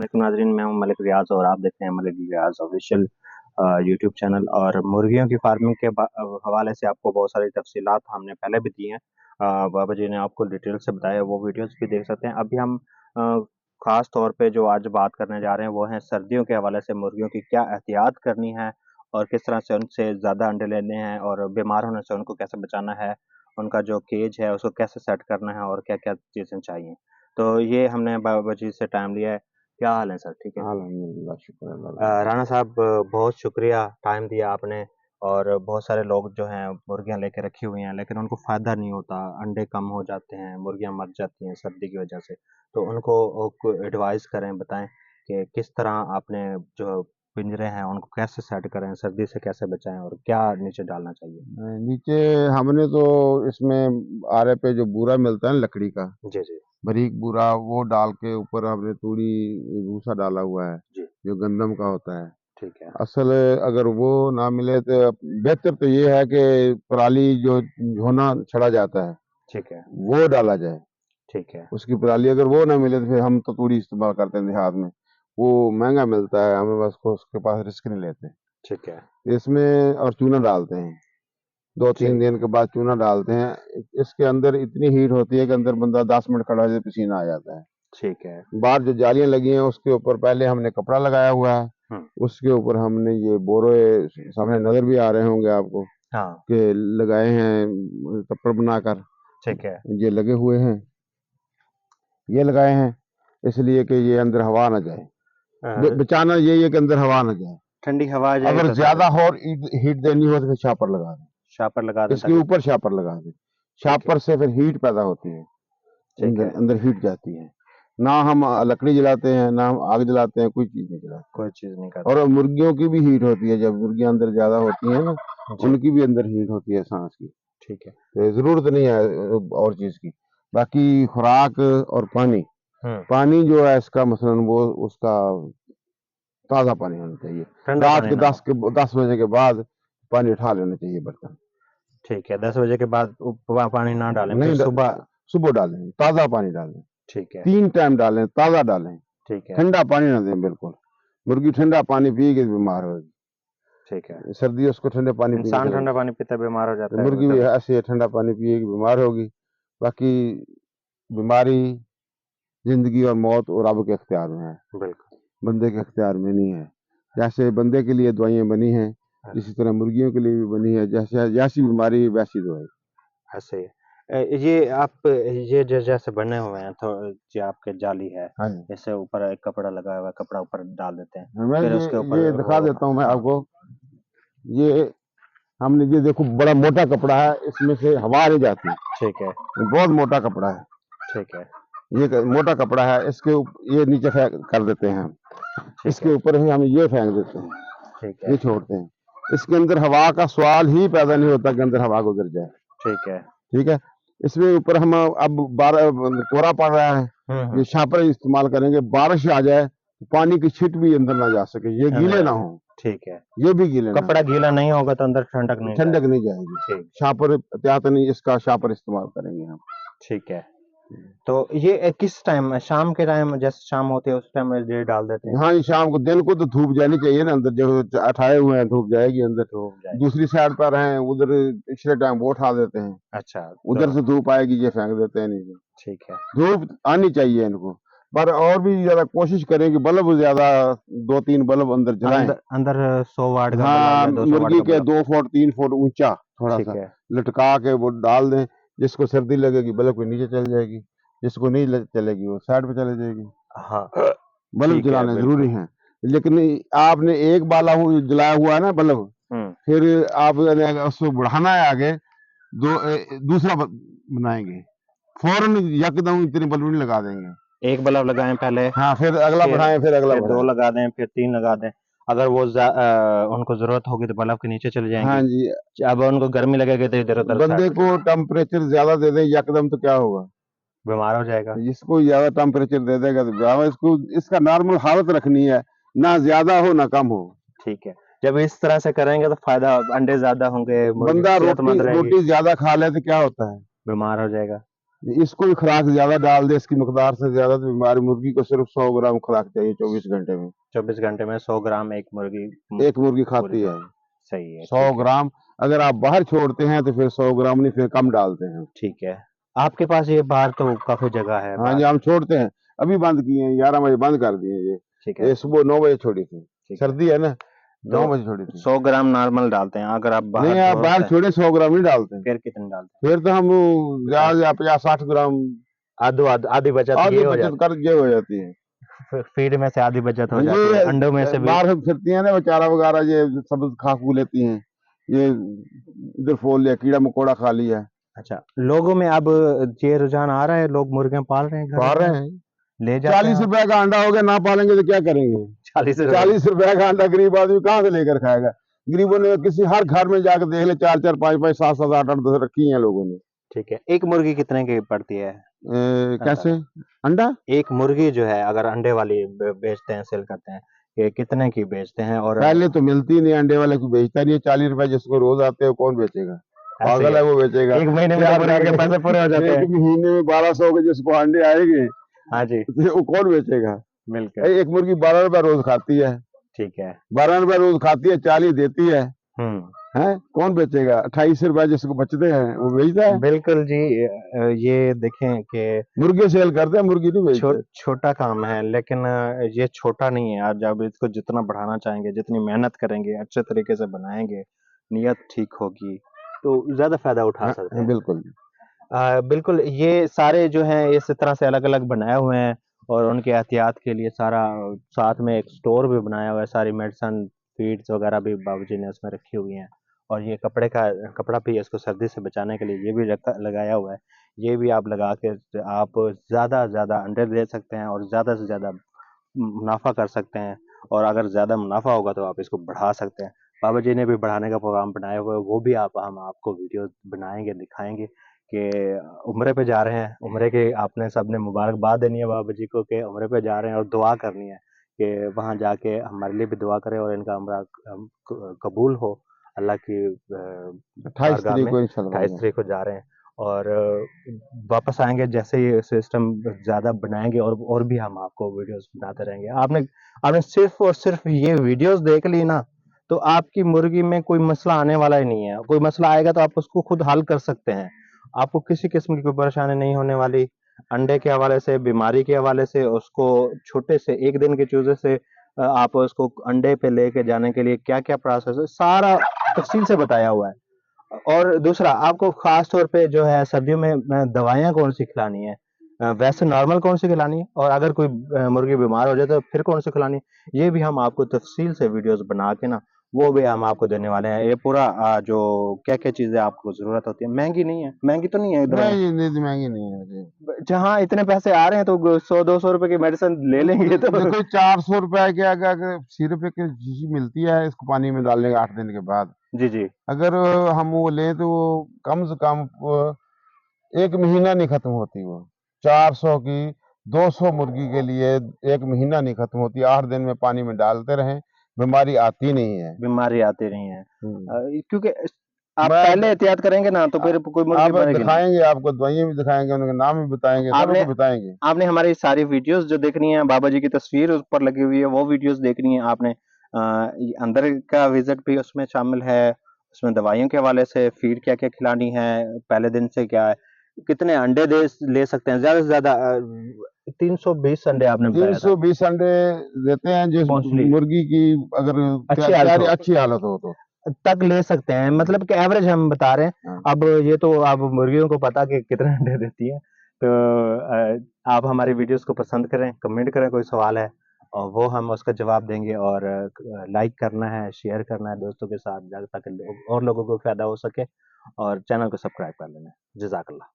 वालेकुम नाज़रीन, मैं हूं मलिक रियाज़ और आप देख रहे हैं मलिक रियाज़ ऑफ़िशियल यूट्यूब चैनल। और मुर्गियों की फ़ार्मिंग के हवाले से आपको बहुत सारी तफ़सीलात हमने पहले भी दी हैं। बाबा जी ने आपको डिटेल से बताया, वो वीडियोज़ भी देख सकते हैं। अभी हम ख़ास तौर पे जो आज बात करने जा रहे हैं, वो है सर्दियों के हवाले से मुर्गियों की क्या एहतियात करनी है और किस तरह से उनसे ज़्यादा अंडे लेने हैं और बीमार होने से उनको कैसे बचाना है, उनका जो केज है उसको कैसे सेट करना है और क्या-क्या चीज़ें चाहिए। तो ये हमने बाबा जी से टाइम लिया है। क्या हाल है सर? ठीक है? अल्हम्दुलिल्लाह, शुक्र अल्लाह का। राना साहब, बहुत शुक्रिया टाइम दिया आपने। और बहुत सारे लोग जो हैं मुर्गियाँ लेके रखी हुई हैं, लेकिन उनको फ़ायदा नहीं होता, अंडे कम हो जाते हैं, मुर्गियाँ मर जाती हैं सर्दी की वजह से। तो उनको को एडवाइस करें, बताएँ कि किस तरह आपने जो पिंजरे हैं उनको कैसे सेट करें, सर्दी से कैसे बचाएँ और क्या नीचे डालना चाहिए? नीचे हमने तो इसमें आरे पे जो बूरा मिलता है ना लकड़ी का, जी, जी। बारीक बूरा, वो डाल के ऊपर हमने तूड़ी भूसा डाला हुआ है, जी, जो गंदम का होता है। ठीक है। असल अगर वो ना मिले तो बेहतर तो ये है कि पराली जो झोना छड़ा जाता है, ठीक है, वो डाला जाए। ठीक है, उसकी पराली अगर वो ना मिले तो फिर हम तो तूड़ी इस्तेमाल करते हैं देहात में। वो महँगा मिलता है, हमें बस को उसके पास रिस्क नहीं लेते। ठीक है। इसमें और चूना डालते हैं। 2-3 ठीक दिन है, के बाद चूना डालते हैं। इसके अंदर इतनी हीट होती है कि अंदर बंदा 10 मिनट खड़ा हो जाए पसीना आ जाता है। ठीक है। बाहर जो जालियाँ लगी हैं उसके ऊपर पहले हमने कपड़ा लगाया हुआ है। हुँ, उसके ऊपर हमने ये बोरे सामने नज़र भी आ रहे होंगे आपको हाँ, कि लगाए हैं तप्पड़ बनाकर। ठीक है। ये लगे हुए हैं। ये लगाए हैं इसलिए कि ये अंदर हवा ना जाए। अ, बचाना यही है कि अंदर हवा ना जाए। ठंडी हवा आ जाए अगर तो सर ज़्यादा और हीट देनी हो तो फिर छापर लगा दें। शापर लगा दें इसके ताकि ऊपर छापर लगा दें। ठीक है, छापर से फिर हीट पैदा होती है। ठीक अंदर है। अंदर हीट जाती है। ना हम लकड़ी जलाते हैं, ना हम आग जलाते हैं, कोई चीज़ नहीं जलाते। कोई चीज़ नहीं करते। और मुर्गियों की भी हीट होती है, जब मुर्गियाँ अंदर ज़्यादा होती हैं ना, जी, उनकी भी अंदर हीट होती है साँस की। ठीक है। तो ज़रूरत नहीं है और चीज़ की। बाकी खुराक और पानी, हुँ, पानी जो है इसका मसलन वो उसका ताज़ा पानी होना चाहिए। ठंडा रात पानी के ना हो। 10 बजे के बाद पानी उठा लेना चाहिए बर्तन। ठीक है, 10 बजे के बाद पानी ना डालें, फिर नहीं सुबह। सुबह डालें, ताज़ा पानी डालें। ठीक है, 3 टाइम डालें, ताज़ा डालें। ठीक है, ठंडा पानी ना दें बिल्कुल। मुर्गी ठंडा पानी पिएगी तो बीमार होगी। ठीक है। सर्दियों उसको ठंडे पानी पीने इंसान की ठंडा ज़रूरत पानी पीता है, बीमार हो है। जाता है, मुर्गी भी मतलब। ऐसे ठंडा पानी पिएगी, बीमार होगी। बाकी बीमारी, ज़िंदगी और मौत वो रब के इख्तियार में है, बिल्कुल। बंदे के इख्तियार में नहीं है। जैसे बंदे के लिए दवाइयाँ बनी हैं, हाँ, इसी तरह मुर्गियों के लिए भी बनी है। जैसे जैसी बीमारी वैसी दवाई। ऐसे ही। ये आप ये जैसे बने हुए हैं, जो आपके जाली है, हाँ जी। इससे ऊपर एक कपड़ा लगा हुआ है, कपड़ा ऊपर डाल देते हैं, मैं फिर उसके ऊपर ये दिखा वो। देता हूँ मैं हाँ, आपको। ये हमने ये देखो बड़ा मोटा कपड़ा है, इसमें से हवा नहीं जाती। ठीक है, ये बहुत मोटा कपड़ा है। ठीक है, ये मोटा कपड़ा है, ये नीचे फेंक कर देते हैं हम। ठीक इसके है, ऊपर ही हम ये फेंक देते हैं, ठीक ये है, छोड़ते हैं। इसके अंदर हवा का सवाल ही पैदा नहीं होता कि अंदर हवा गुजर जाए। ठीक है। ठीक है। इसमें ऊपर हम अब बारह कोहरा पड़ रहा है, हुँ, ये हुँ। छापर इस्तेमाल करेंगे। बारिश आ जाए तो पानी की छिट भी अंदर ना जा सके, ये गीले ना हो, ठीक है। ये भी गीले ना कपड़ा हो, गीला नहीं होगा तो अंदर ठंडक नहीं ठंडक जाएगी। नहीं जाएगी। ठीक, छापर एहतियातन इसका छापर इस्तेमाल करेंगे हम। ठीक है। तो ये किस टाइम, शाम के टाइम, जैसे शाम होती है उस टाइम ये डाल देते हैं? हाँ जी, शाम को, दिन को तो धूप जानी चाहिए ना अंदर, जो अठाए हुए हैं धूप जाएगी अंदर। धूप जाएगी। दूसरी साइड पर हैं उधर, पिछले टाइम वो उठा देते हैं, अच्छा, उधर तो से धूप आएगी ये फेंक देते हैं नीचे। ठीक है। धूप आनी चाहिए इनको, पर और भी ज्यादा कोशिश करें कि बल्ब ज्यादा 2-3 बल्ब अंदर जलाएं। अंदर अंदर 100 वाट का बल्ब हाँ, या 200 वाट मुर्गी का के बल्ब। 2 फुट 3 फुट ऊंचा थोड़ा ठीक सा है। लटका के वो डाल दें। जिसको सर्दी लगेगी बल्ब के नीचे चल जाएगी, जिसको नहीं चलेगी वो साइड पे चले जाएगी। हाँ, बल्ब ठीक है, जलाने जरूरी बिल्कुल। हैं। लेकिन आपने एक बाला जलाया हुआ है ना बल्ब, हुँ, फिर आप उसको बढ़ाना है आगे, दूसरा बनाएंगे, फौरन यकदम इतने बल्ब नहीं लगा देंगे। एक बल्ब लगाएँ पहले, हाँ, फिर अगला फिर बढ़ाएं, फिर अगला फिर 2 बढ़ाएं। लगा दें, फिर 3 लगा दें। अगर वो उनको ज़रूरत होगी तो बल्ब के नीचे चली हाँ जाएँगी। जी। अब उनको गर्मी लगेगी तो इधर-उधर साइड बंदे पे को चले जाएँगी। टेम्परेचर ज्यादा दे दें यकदम तो क्या होगा? बीमार हो जाएगा। जिसको ज्यादा टेम्परेचर दे देगा तो ज्यादा, इसको इसका नॉर्मल हालत रखनी है, ना ज्यादा हो ना कम हो। ठीक है। जब इस तरह से करेंगे तो फ़ायदा, अंडे ज़्यादा होंगे, मुर्गी बंदा रोटी सेहतमंद रहेगी, रोटी ज्यादा खा ले तो क्या होता है? बीमार हो जाएगा। इसको भी खुराक ज्यादा डाल दे, इसकी मकदार से ज्यादा, तो हमारी मुर्गी को सिर्फ 100 ग्राम खुराक चाहिए 24 घंटे में। 24 घंटे में 100 ग्राम एक मुर्गी एक मुर्गी पूरी खाती है खाती। सही है, 100 ठीक है। ग्राम। अगर आप बाहर छोड़ते हैं तो फिर 100 ग्राम नहीं, फिर कम डालते हैं। ठीक है। आपके पास ये बाहर तो काफी जगह है हाँ जी, बाहर। हम छोड़ते हैं। अभी बंद किए हैं, 11 बजे बंद कर दिए ठीक है। ये सुबह 9 बजे छोड़ी थी। ठीक है। सर्दी है ना, तो 9 बजे छोड़ी थी। 100 ग्राम नॉर्मल डालते हैं, अगर आप नहीं, बाहर आप बाहर छोड़ते हैं छोड़े 100 ग्राम नहीं डालते हैं। फिर कितने डालते फिर तो हम हैं? ज्यादा 50-60 ग्राम। आधी बचत आधी ये हो बचत जाती कर ये हो जाती है। है, फीड में से आधी बचत हो जाती है, अंडों में ये से भी। बाहर फिरती हैं ना बेचारा वगैरह, ये सब खा खू लेती हैं। ये इधर फोल लिया, कीड़ा मकोड़ा खा लिया। अच्छा, लोगों में अब ये रुझान आ रहा है, लोग मुर्गियां पाल रहे हैं घर पा घर, रहे हैं। ले जाते हैं 40 और रुपए का अंडा हो गया, ना पालेंगे तो क्या करेंगे? 40 रुपए। 40 रुपए का अंडा गरीब आदमी कहाँ से लेकर खाएगा? गरीबों ने किसी हर घर में जाकर देख ले, 4-4, 5-5, 7-7, 8-8, 10 रखी हैं लोगों ने। ठीक है, एक मुर्गी कितने की पड़ती है कैसे? अंदाजा? अंडा एक मुर्गी जो है, अगर अंडे वाली बेचते हैं, सेल करते हैं, ये कितने की बेचते हैं? और पहले तो मिलती नहीं, अंडे वाले को बेचता नहीं है। 40 रुपए जिसको रोज आते हैं, कौन बेचेगा? ऐसे ही पागल है, है वो बेचेगा। एक महीने में तो तैयार मुर्गी के करके पैसे पूरे हो जाते एक हैं। महीने में 1200 के जिसको अंडे आएंगे, हाँ जी, तो वो कौन बेचेगा? बिल्कुल। एक मुर्गी 12 रुपए रोज खाती है। ठीक है। 12 रुपए रोज खाती है, 40 देती है। हम्म। हैं? कौन बेचेगा? 28 रुपए जिसको बचते हैं वो बेचता है। बिल्कुल जी। ये देखें कि मुर्गी सेल करते हैं, मुर्गी नहीं बेचते। छोटा काम है, लेकिन ये छोटा नहीं है। आज जब इसको जितना बढ़ाना चाहेंगे, जितनी मेहनत करेंगे, अच्छे तरीके से बनाएंगे, नियत ठीक होगी, तो ज्यादा फायदा उठा हाँ, सकते हाँ, हैं। बिल्कुल। बिल्कुल, ये सारे जो हैं इस तरह से अलग अलग बनाए हुए हैं, और उनके एहतियात के लिए सारा साथ में एक स्टोर भी बनाया हुआ है। सारी मेडिसन, फीड्स वगैरह भी बाबूजी ने उसमें रखी हुई हैं। और ये कपड़ा भी इसको सर्दी से बचाने के लिए ये भी रखा लगाया हुआ है। ये भी आप लगा के आप ज़्यादा से ज़्यादा अंडे दे सकते हैं और ज़्यादा से ज़्यादा मुनाफा कर सकते हैं। और अगर ज़्यादा मुनाफा होगा तो आप इसको बढ़ा सकते हैं। बाबा जी ने भी बढ़ाने का प्रोग्राम बनाया हुआ है, वो भी हम आपको वीडियो बनाएंगे, दिखाएंगे कि उम्रे पे जा रहे हैं। उम्रे के आपने सबने मुबारकबाद देनी है बाबा जी को कि उम्रे पे जा रहे हैं, और दुआ करनी है कि वहाँ जाके हमारे लिए भी दुआ करें और इनका उम्रा कबूल हो अल्लाह की 28 बारगाह तारीख में। को इंशाल्लाह 28 तारीख को जा रहे हैं, और वापस आएंगे जैसे ही सिस्टम ज़्यादा बनाएंगे, और भी हम आपको वीडियोस बनाते रहेंगे। आपने आपने सिर्फ और सिर्फ ये वीडियोस देख ली ना, तो आपकी मुर्गी में कोई मसला आने वाला ही नहीं है। कोई मसला आएगा तो आप उसको खुद हल कर सकते हैं। आपको किसी किस्म की कोई परेशानी नहीं होने वाली। अंडे के हवाले से, बीमारी के हवाले से, उसको छोटे से 1 दिन के चूजे से आप उसको अंडे पे लेके जाने के लिए क्या-क्या प्रोसेस है, सारा तफ़सील से बताया हुआ है। और दूसरा, आपको खास तौर पे जो है सर्दियों में दवाइयाँ कौन-सी खिलानी है, वैसे नॉर्मल कौन-सी खिलानी है, और अगर कोई मुर्गी बीमार हो जाए तो फिर कौन-सी खिलानी है, ये भी हम आपको तफ़सील से वीडियोज़ बना के ना, वो भी हम आपको देने वाले हैं। ये पूरा जो क्या-क्या चीज़ें आपको ज़रूरत होती है, महँगी नहीं है, महँगी तो नहीं है दवाइयाँ। नहीं, नहीं महंगी नहीं है जी। जहाँ इतने पैसे आ रहे हैं तो 100-200 रुपए की मेडिसिन ले लेंगे तो देखो 400 रुपए की अगर सिर्फ एक शीशी मिलती है, इसको पानी में डालने के 8 दिन के बाद, जी, जी। अगर हम वो लें तो वो कम से कम 1 महीना नहीं खत्म होती वो। 400 की 200 मुर्गी के लिए 1 महीना नहीं खत्म होती। 8 दिन में पानी में डालते रहें, बीमारी आती नहीं है। बीमारी आती नहीं है। हम्म। क्योंकि आप मैं पहले एहतियात करेंगे ना तो फिर कोई मुर्गी आप मरेगी नहीं। दिखाएंगे, आपको दवाइयाँ भी दिखाएंगे, उनके नाम भी बताएंगे, सब आपने कुछ बताएंगे। आपने हमारी सारी वीडियोस जो देखनी है, बाबा जी की तस्वीर उस पर लगी हुई है, वो वीडियोस देखनी है आपने। ये अंदर का विजिट भी उसमें शामिल है। उसमें दवाइयों के हवाले से, फीड क्या क्या खिलानी है, पहले दिन से क्या है, कितने अंडे ले सकते हैं, ज्यादा से ज्यादा 320 अंडे आपने बताया था। 320 अंडे देते हैं जिस पहुंचली मुर्गी की अगर अच्छी हालत तैयारी हो अच्छी हालत हो तो। तक ले सकते हैं, मतलब कि एवरेज हम बता रहे हैं। हाँ। अब ये तो अब मुर्गियों को पता कि कितने अंडे देती है। तो आप हमारी वीडियोस को पसंद करें, कमेंट करें, कोई सवाल है और वो हम उसका जवाब देंगे। और लाइक करना है, शेयर करना है दोस्तों के साथ, ताकि और लोगों को फायदा हो सके, और चैनल को सब्सक्राइब कर लेना है। जज़ाकल्लाह।